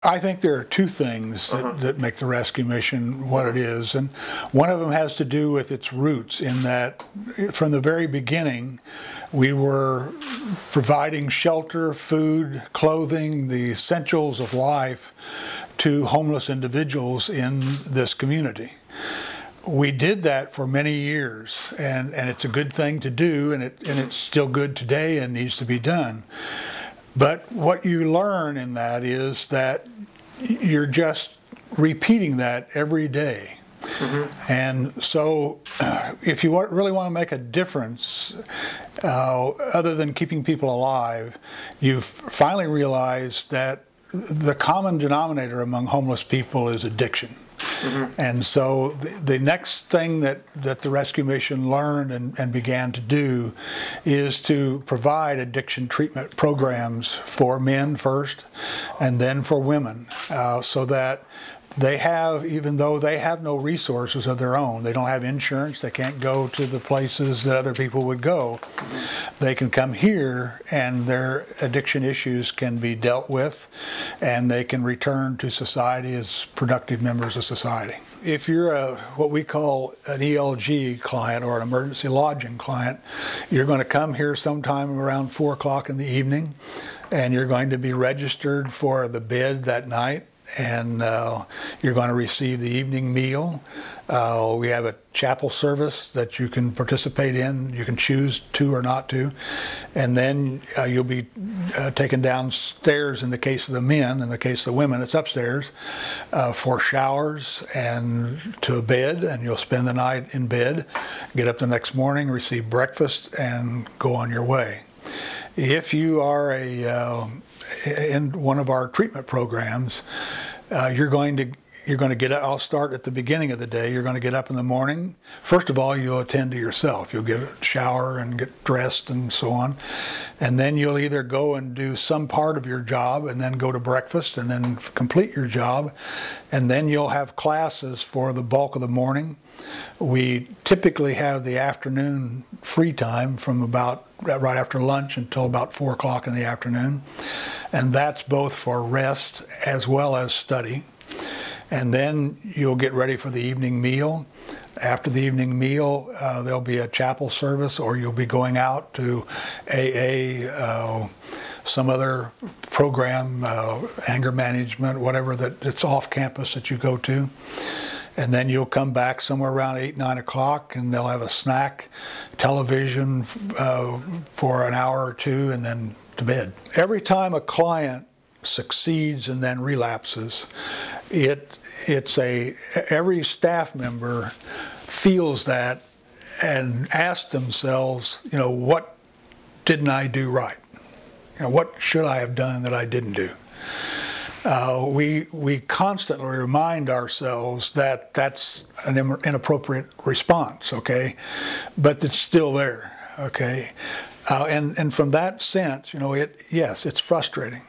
I think there are two things that make the rescue mission what it is, and one of them has to do with its roots, in that from the very beginning we were providing shelter, food, clothing, the essentials of life to homeless individuals in this community. We did that for many years, and it's a good thing to do, and it's still good today and needs to be done. But what you learn in that is that you're just repeating that every day. And so if you really want to make a difference, other than keeping people alive, you finally realize that the common denominator among homeless people is addiction. And so the next thing that the rescue mission learned and began to do is to provide addiction treatment programs for men first, and then for women, so that they have, even though they have no resources of their own, they don't have insurance, they can't go to the places that other people would go, they can come here and their addiction issues can be dealt with, and they can return to society as productive members of society. If you're what we call an ELG client, or an emergency lodging client, you're going to come here sometime around 4 o'clock in the evening, and you're going to be registered for the bed that night, and you're going to receive the evening meal. We have a chapel service that you can participate in. You can choose to or not to. And then you'll be taken downstairs in the case of the men. In the case of the women, it's upstairs for showers and to a bed, and you'll spend the night in bed, get up the next morning, receive breakfast, and go on your way. If you are in one of our treatment programs, you're going to get up. I'll start at the beginning of the day. You're going to get up in the morning. First of all, you'll attend to yourself. You'll get a shower and get dressed and so on. And then you'll either go and do some part of your job and then go to breakfast and then complete your job. And then you'll have classes for the bulk of the morning. We typically have the afternoon free time from about right after lunch until about 4 o'clock in the afternoon. And that's both for rest as well as study. And then you'll get ready for the evening meal. After the evening meal, there'll be a chapel service, or you'll be going out to AA, some other program, anger management, whatever it's off campus that you go to. And then you'll come back somewhere around 8, 9 o'clock, and they'll have a snack, television for an hour or two, and then to bed. Every time a client succeeds and then relapses, every staff member feels that and asks themselves, what didn't I do right? What should I have done that I didn't do? We constantly remind ourselves that that's an inappropriate response, okay? But it's still there, okay? And from that sense, yes, it's frustrating.